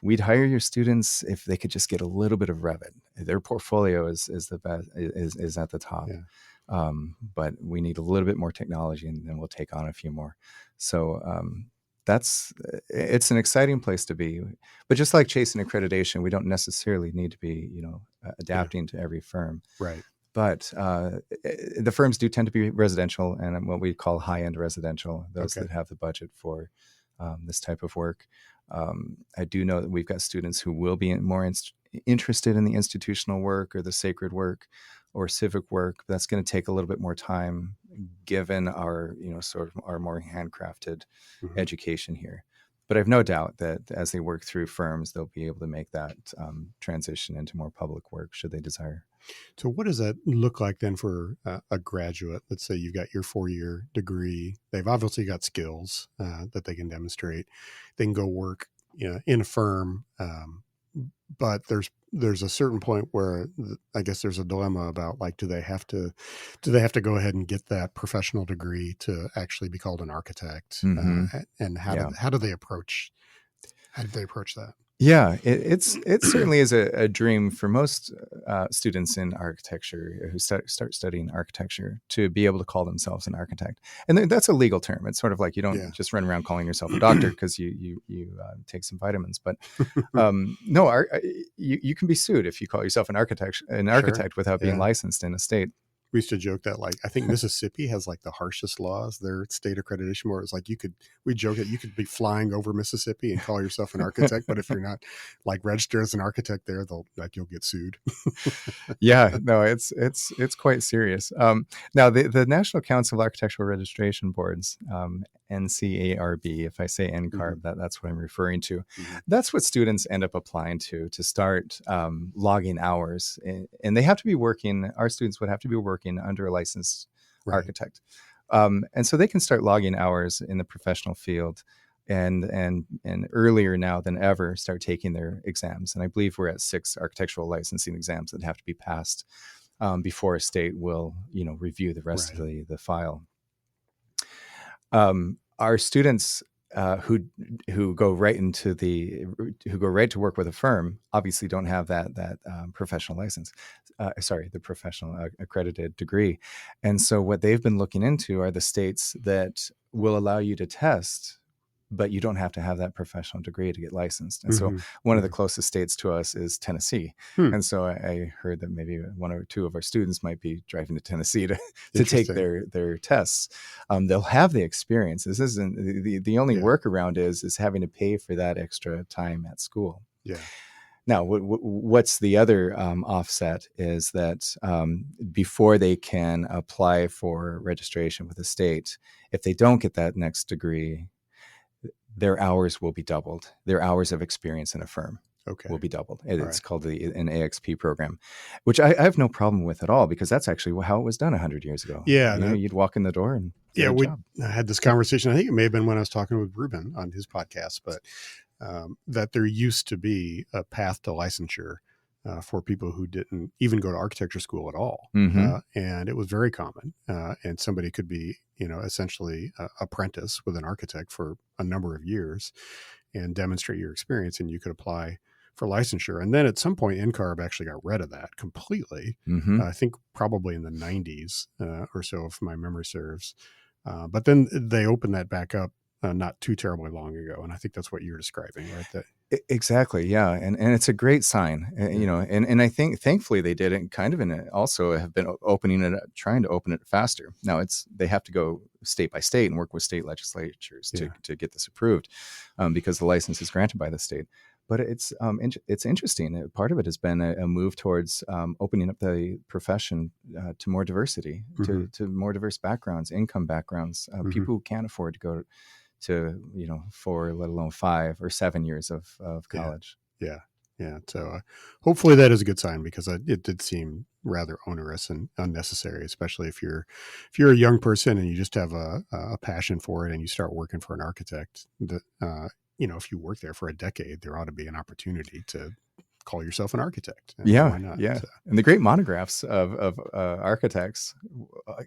we'd hire your students if they could just get a little bit of Revit. Their portfolio is the best, is at the top. But we need a little bit more technology, and then we'll take on a few more. So it's an exciting place to be. But just like chasing accreditation, we don't necessarily need to be adapting to every firm. Right. But the firms do tend to be residential, and what we call high-end residential, those that have the budget for this type of work. I do know that we've got students who will be more interested in the institutional work or the sacred work or civic work. That's going to take a little bit more time, given our sort of our more handcrafted education here. But I've no doubt that as they work through firms, they'll be able to make that transition into more public work, should they desire. So what does that look like then for a graduate? Let's say you've got your 4-year degree. They've obviously got skills that they can demonstrate. They can go work in a firm, but there's a certain point where I guess there's a dilemma about, like, do they have to go ahead and get that professional degree to actually be called an architect? And how do they approach that? Yeah, it certainly is a dream for most students in architecture who start studying architecture to be able to call themselves an architect, and that's a legal term. It's sort of like you don't Yeah. just run around calling yourself a doctor because you take some vitamins, but no, you can be sued if you call yourself an Sure. architect without being Yeah. licensed in a state. We used to joke that, like, I think Mississippi has like the harshest laws, their state accreditation, where it's like we joke that you could be flying over Mississippi and call yourself an architect, but if you're not like registered as an architect there, you'll get sued. Yeah, no, it's quite serious. Now, the National Council of Architectural Registration Boards, NCARB, if I say Mm-hmm. NCARB, that's what I'm referring to. Mm-hmm. That's what students end up applying to start logging hours, and they have to be working. Our students would have to be working under a licensed Right. architect, and so they can start logging hours in the professional field and earlier now than ever start taking their exams. And I believe we're at 6 architectural licensing exams that have to be passed before a state will, review the rest Right. of the file. Our students who go right to work with a firm obviously don't have that professional license. The professional accredited degree. And so what they've been looking into are the states that will allow you to test, but you don't have to have that professional degree to get licensed. And so Mm-hmm. one of the Mm-hmm. closest states to us is Tennessee. Hmm. And so I heard that maybe one or two of our students might be driving to Tennessee to take Interesting. their tests. They'll have the experience. This isn't the only Yeah. workaround is having to pay for that extra time at school. Yeah. Now, what's the other offset is that before they can apply for registration with the state, if they don't get that next degree, their hours will be doubled. Their hours of experience in a firm Okay. will be doubled. All It's right. called an AXP program, which I have no problem with at all, because that's actually how it was done 100 years ago. Yeah. You'd walk in the door and get Yeah. a We job. had this conversation. I think it may have been when I was talking with Ruben on his podcast, but that there used to be a path to licensure for people who didn't even go to architecture school at all. Mm-hmm. And it was very common. And somebody could be, essentially apprentice with an architect for a number of years and demonstrate your experience, and you could apply for licensure. And then at some point, NCARB actually got rid of that completely. Mm-hmm. I think probably in the 90s or so, if my memory serves. But then they opened that back up not too terribly long ago, and I think that's what you're describing, right? That Exactly, yeah, and it's a great sign, and I think thankfully they did it kind of also have been opening it up, trying to open it faster. Now they have to go state by state and work with state legislatures to get this approved, because the license is granted by the state. But it's interesting. Part of it has been a move towards opening up the profession to more diversity, mm-hmm. to more diverse backgrounds, income backgrounds, Mm-hmm. people who can't afford to go to 4, let alone 5 or 7 years of college. Yeah. So hopefully that is a good sign, because it did seem rather onerous and unnecessary, especially if you're a young person and you just have a passion for it and you start working for an architect. That if you work there for a decade, there ought to be an opportunity to call yourself an architect. Yeah, Why not? yeah. So, And the great monographs of architects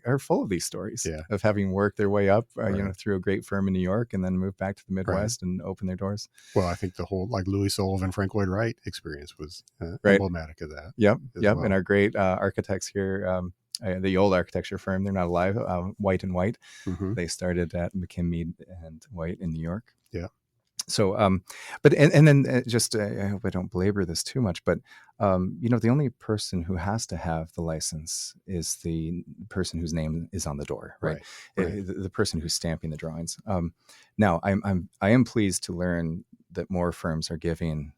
are full of these stories of having worked their way up, right. through a great firm in New York and then moved back to the Right. Midwest and open their doors. Well, I think the whole like Louis Sullivan, Frank Lloyd Wright experience was Right. emblematic of that. Yep. Well. And our great architects here, the old architecture firm, they're not alive, White and White. Mm-hmm. They started at McKim and White in New York. Yeah. So, but and then just I hope I don't belabor this too much, but the only person who has to have the license is the person whose name is on the door, right? The person who's stamping the drawings. Now, I am pleased to learn that more firms are giving,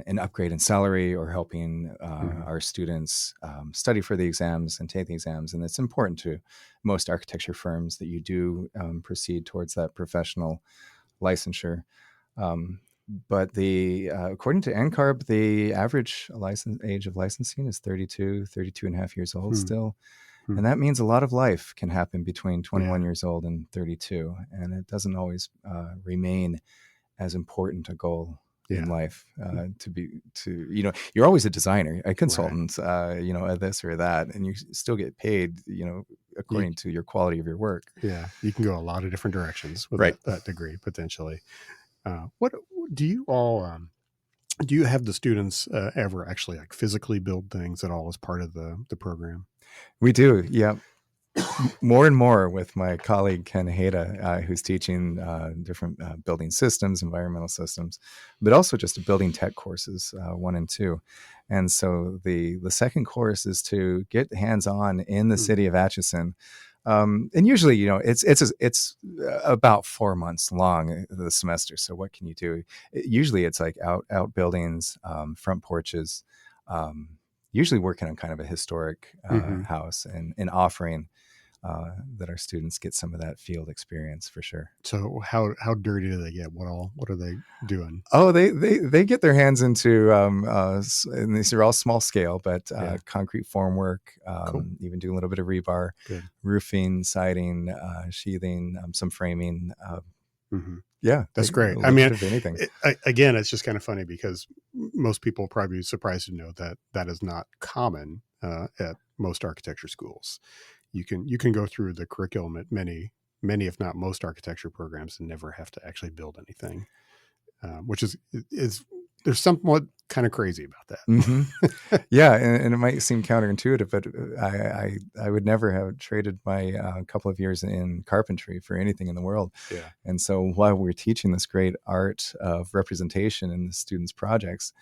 an upgrade in salary or helping our students study for the exams and take the exams. And it's important to most architecture firms that you do proceed towards that professional licensure. But according to NCARB, the average age of licensing is 32 and a half years old still. And that means a lot of life can happen between 21 years old and 32. And it doesn't always remain as important a goal in life you're always a designer, a consultant, this or that, and you still get paid, according to your quality of your work. Yeah. You can go a lot of different directions with that degree potentially. What do you all do? You have the students ever actually like physically build things at all as part of the program? We do, yeah. More and more with my colleague Ken Haigh, who's teaching different building systems, environmental systems, but also just building tech courses 1 and 2. And so the second course is to get hands on in the city of Atchison. And usually, it's about 4 months long the semester. So what can you do? Usually, it's like out buildings, front porches. Usually, working on kind of a historic house and offering that our students get some of that field experience for sure. So how dirty do they get? What are they doing? Oh, they get their hands into, and these are all small scale, but concrete formwork, Cool. even do a little bit of rebar, Good. roofing, siding, sheathing, some framing. Yeah, that's great. I mean, again, it's just kind of funny because most people probably be surprised to know that that is not common at most architecture schools. You can go through the curriculum at many, if not most architecture programs and never have to actually build anything, which is there's somewhat kind of crazy about that. Yeah, and it might seem counterintuitive, but I would never have traded my couple of years in carpentry for anything in the world. Yeah. And so while we're teaching this great art of representation in the students' projects,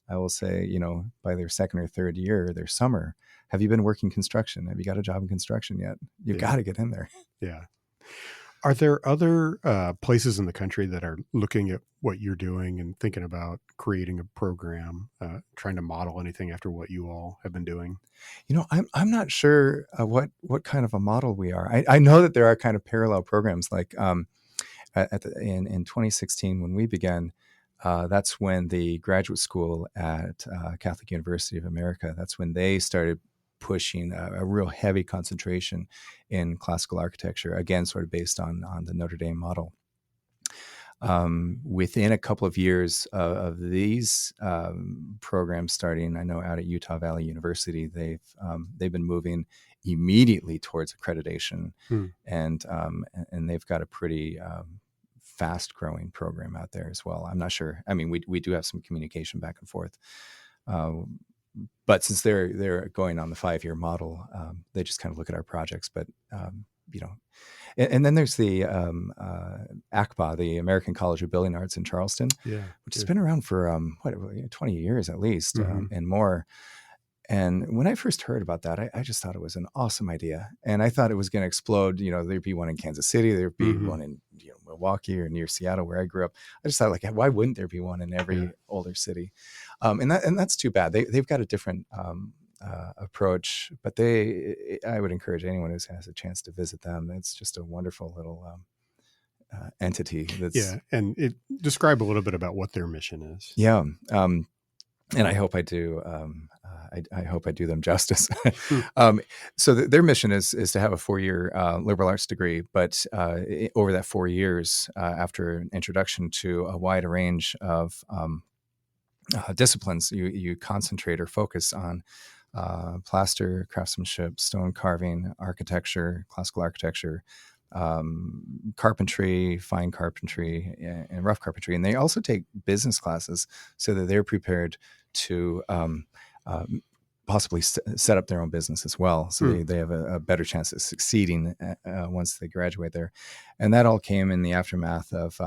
I will say, by their second or third year, their summer, have you been working construction? Have you got a job in construction yet? You've got to get in there. Yeah. Are there other places in the country that are looking at what you're doing and thinking about creating a program, trying to model anything after what you all have been doing? I'm not sure what kind of a model we are. I know that there are kind of parallel programs like in 2016 when we began. That's when the graduate school at Catholic University of America, that's when they started pushing a real heavy concentration in classical architecture, again, sort of based on the Notre Dame model. Within a couple of years of these programs starting, I know out at Utah Valley University, they've been moving immediately towards accreditation, and they've got a pretty fast growing program out there as well. I'm not sure. I mean, we do have some communication back and forth. But since they're going on the 5-year model, they just kind of look at our projects. But and then there's the ACBA, the American College of Building Arts in Charleston, which has been around for 20 years at least, and more. And when I first heard about that, I just thought it was an awesome idea, and I thought it was going to explode. There'd be one in Kansas City, there'd be one in Milwaukee or near Seattle where I grew up. I just thought, like, why wouldn't there be one in every older city? And that's too bad. They've got a different approach, but I would encourage anyone who has a chance to visit them. It's just a wonderful little entity. And describe a little bit about what their mission is. Yeah. And I hope I do. I hope I do them justice. So their mission is to have a 4-year liberal arts degree, but over that 4 years, after an introduction to a wide range of disciplines, you concentrate or focus on plaster, craftsmanship, stone carving, architecture, classical architecture, carpentry, fine carpentry, and rough carpentry. And they also take business classes so that they're prepared to possibly set up their own business as well. So they have a better chance of succeeding once they graduate there. And that all came in the aftermath of,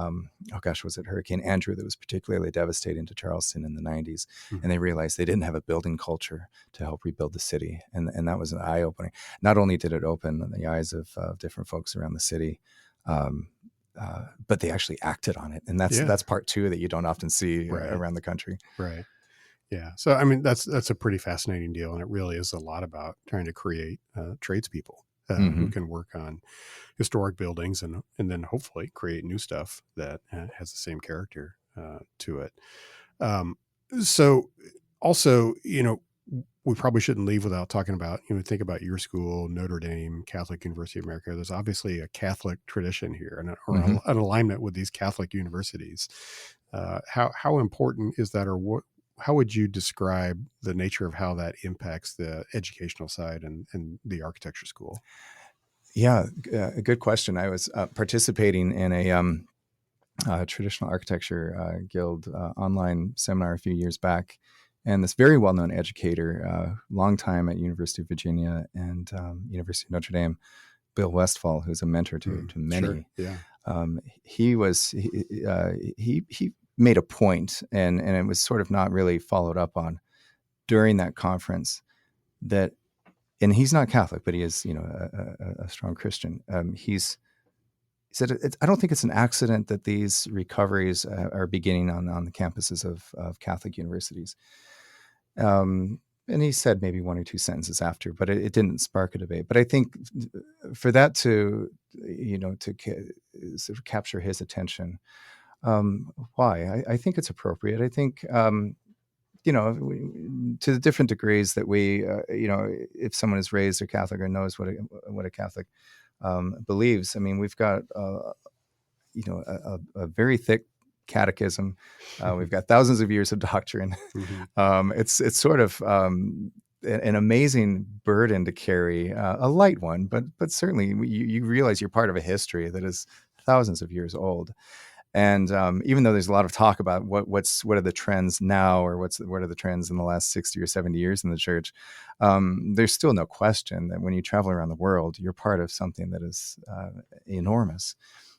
was it Hurricane Andrew that was particularly devastating to Charleston in the 90s. And they realized they didn't have a building culture to help rebuild the city. And that was an eye-opening. Not only did it open the eyes of different folks around the city, but they actually acted on it. And that's part 2 that you don't often see around the country. Right. Yeah. So, I mean, that's a pretty fascinating deal. And it really is a lot about trying to create tradespeople who can work on historic buildings and then hopefully create new stuff that has the same character to it. So also, we probably shouldn't leave without talking about, think about your school, Notre Dame, Catholic University of America. There's obviously a Catholic tradition here and an alignment with these Catholic universities. How important is that, or how would you describe the nature of how that impacts the educational side and the architecture school? Yeah, a good question. I was participating in Traditional Architecture Guild online seminar a few years back, and this very well-known educator, long time at University of Virginia and University of Notre Dame, Bill Westphal, who's a mentor to Sure. many. Yeah. He made a point, and it was sort of not really followed up on during that conference, that, and he's not Catholic, but he is, a strong Christian. He said, I don't think it's an accident that these recoveries are beginning on the campuses of Catholic universities. And he said maybe one or two sentences after, but it didn't spark a debate. But I think for that to, sort of capture his attention, why? I think it's appropriate. I think, to the different degrees that we, if someone is raised or Catholic or knows what a Catholic believes, I mean, we've got, a very thick catechism. We've got thousands of years of doctrine. Mm-hmm. It's sort of an amazing burden to carry, a light one, but certainly you realize you're part of a history that is thousands of years old. And even though there's a lot of talk about what are the trends now, or what are the trends in the last 60 or 70 years in the church, there's still no question that when you travel around the world, you're part of something that is enormous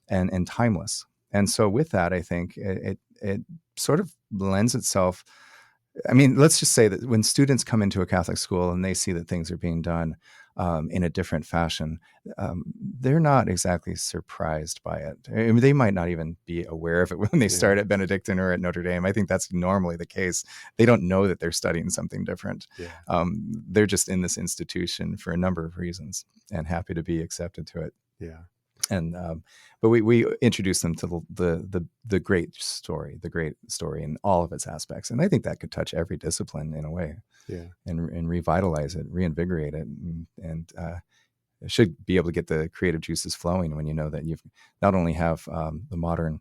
and timeless. And so with that, I think it sort of lends itself. I mean, let's just say that when students come into a Catholic school and they see that things are being done in a different fashion, they're not exactly surprised by it. I mean, they might not even be aware of it when they start at Benedictine or at Notre Dame. I think that's normally the case. They don't know that they're studying something different. Yeah. They're just in this institution for a number of reasons and happy to be accepted to it. Yeah. And but we introduce them to the great story in all of its aspects, and I think that could touch every discipline in a way, and revitalize it, reinvigorate it, and should be able to get the creative juices flowing when you know that you've not only have the modern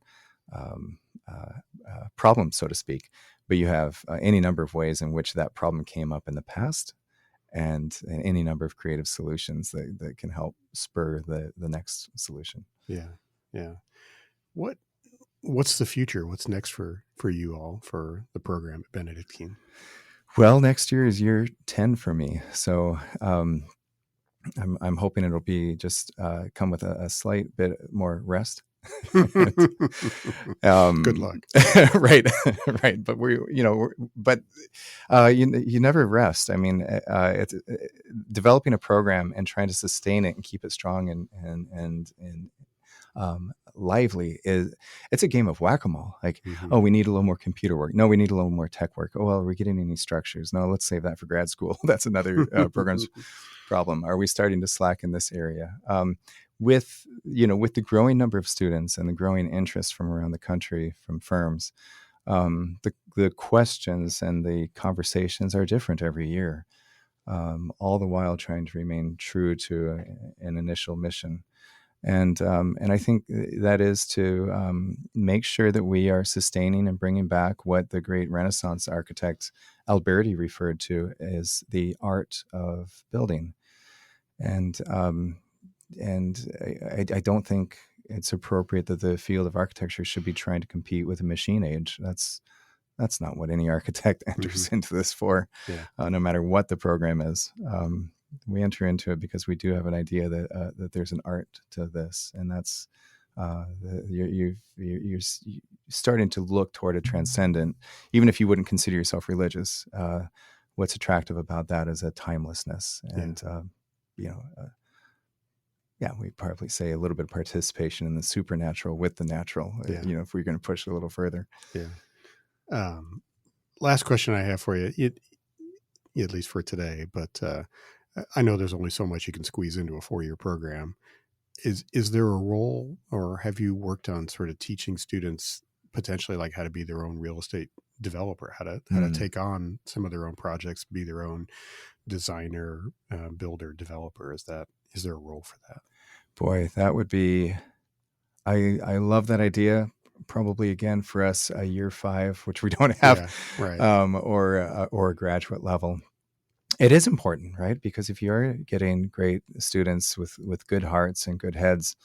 problem, so to speak, but you have any number of ways in which that problem came up in the past, and any number of creative solutions that can help spur the next solution. Yeah. What's the future? What's next for you all, for the program at Benedictine? Well, next year is year 10 for me. So I'm hoping it'll be just come with a slight bit more rest. Good luck. Right. But you never rest. I mean, it's developing a program and trying to sustain it and keep it strong and lively it's a game of whack-a-mole. Like, oh, we need a little more computer work. No, we need a little more tech work. Oh, well, are we getting any structures? No, let's save that for grad school. That's another program's problem. Are we starting to slack in this area? With the growing number of students and the growing interest from around the country from firms, the questions and the conversations are different every year, all the while trying to remain true to an initial mission. And I think that is to make sure that we are sustaining and bringing back what the great Renaissance architect Alberti referred to as the art of building. And I don't think it's appropriate that the field of architecture should be trying to compete with a machine age. That's not what any architect enters into this for, no matter what the program is. We enter into it because we do have an idea that there's an art to this, and that's you're starting to look toward a transcendent. Even if you wouldn't consider yourself religious, what's attractive about that is a timelessness, and we'd probably say a little bit of participation in the supernatural with the natural. If we're going to push a little further. Last question I have for you, at least for today, but I know there's only so much you can squeeze into a 4-year program. Is there a role, or have you worked on sort of teaching students potentially like how to be their own real estate developer, how to take on some of their own projects, be their own designer, builder, developer? Is there a role for that? Boy, that would be, I love that idea. Probably again for us a year 5, which we don't have, or a graduate level. It is important, right? Because if you're getting great students with good hearts and good heads,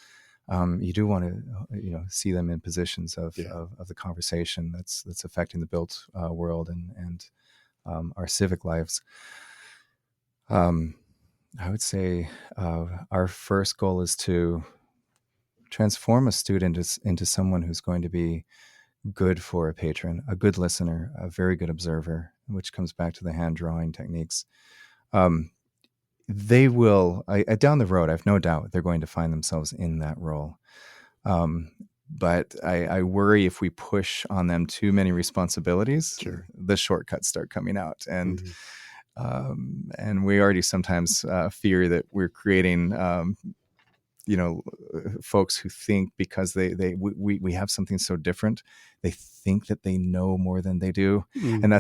you do want to, see them in positions of, Yeah. of the conversation that's affecting the built world and our civic lives. I would say our first goal is to transform a student into someone who's going to be good for a patron, a good listener, a very good observer, which comes back to the hand drawing techniques. Um, they will, down the road, I have no doubt they're going to find themselves in that role. But I worry if we push on them too many responsibilities, Sure. the shortcuts start coming out. Mm-hmm. And we already sometimes fear that we're creating folks who think because we have something so different, they think that they know more than they do, Mm. and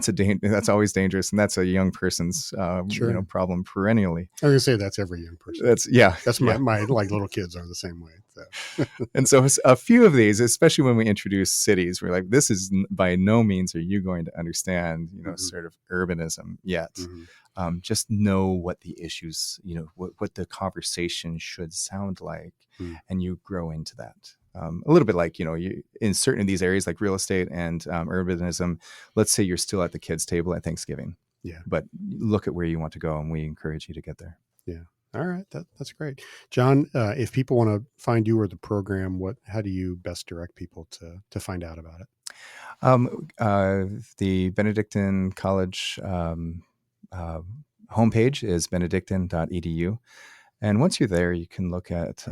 that's always dangerous, and that's a young person's Sure. problem perennially. I was gonna say that's every young person. That's That's yeah. my like little kids are the same way. So. And so a few of these, especially when we introduce cities, we're like, this is by no means are you going to understand, Mm-hmm. sort of urbanism yet. Mm-hmm. Just know what the issues, what the conversation should sound like, Mm. and you grow into that. A little bit like, you in certain of these areas like real estate and urbanism, let's say you're still at the kids' table at Thanksgiving. Yeah. But look at where you want to go, and we encourage you to get there. Yeah. All right. That's great. John, if people want to find you or the program, how do you best direct people to find out about it? The Benedictine College homepage is benedictine.edu. And once you're there, you can look at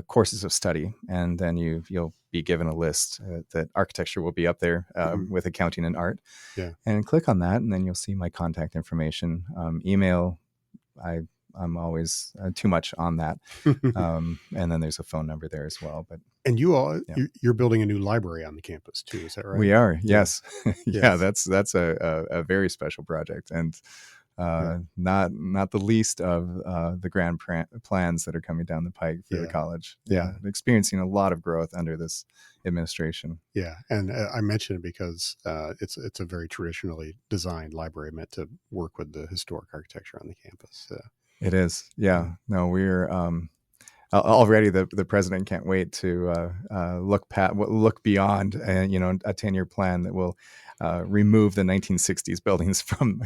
courses of study, and then you'll be given a list that architecture will be up there with accounting and art. Yeah. And click on that, and then you'll see my contact information. Email, I'm always too much on that. And then there's a phone number there as well. But and you're building a new library on the campus too, is that right? we are, yes. Yeah. That's a very special project, and not the least of the grand plans that are coming down the pike for the college. Yeah. Experiencing a lot of growth under this administration. Yeah, and I mention it because it's a very traditionally designed library meant to work with the historic architecture on the campus. It is, yeah. No, we're already the president can't wait to look beyond a 10-year plan that will remove the 1960s buildings from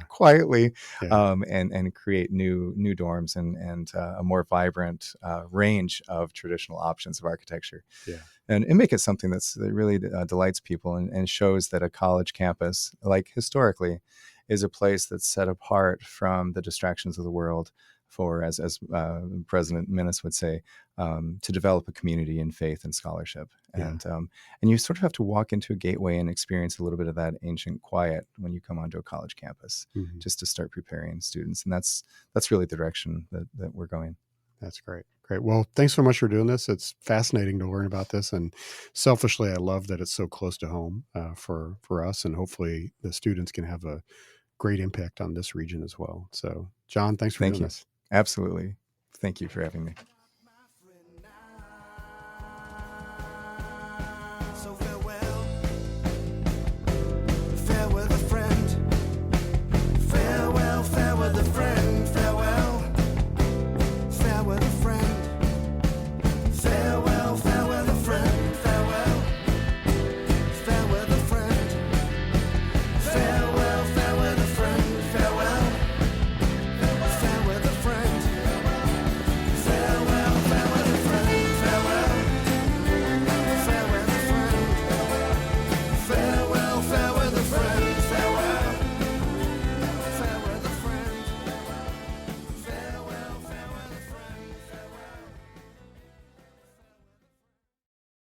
quietly and create new dorms and a more vibrant range of traditional options of architecture. Yeah. And make it something that really delights people and shows that a college campus, like historically, is a place that's set apart from the distractions of the world for, as President Menace would say, to develop a community in faith and scholarship. And you sort of have to walk into a gateway and experience a little bit of that ancient quiet when you come onto a college campus, just to start preparing students. And that's really the direction that we're going. That's great. Great. Well, thanks so much for doing this. It's fascinating to learn about this. And selfishly, I love that it's so close to home for us. And hopefully the students can have a great impact on this region as well. So, John, thanks for doing this. Absolutely. Thank you for having me.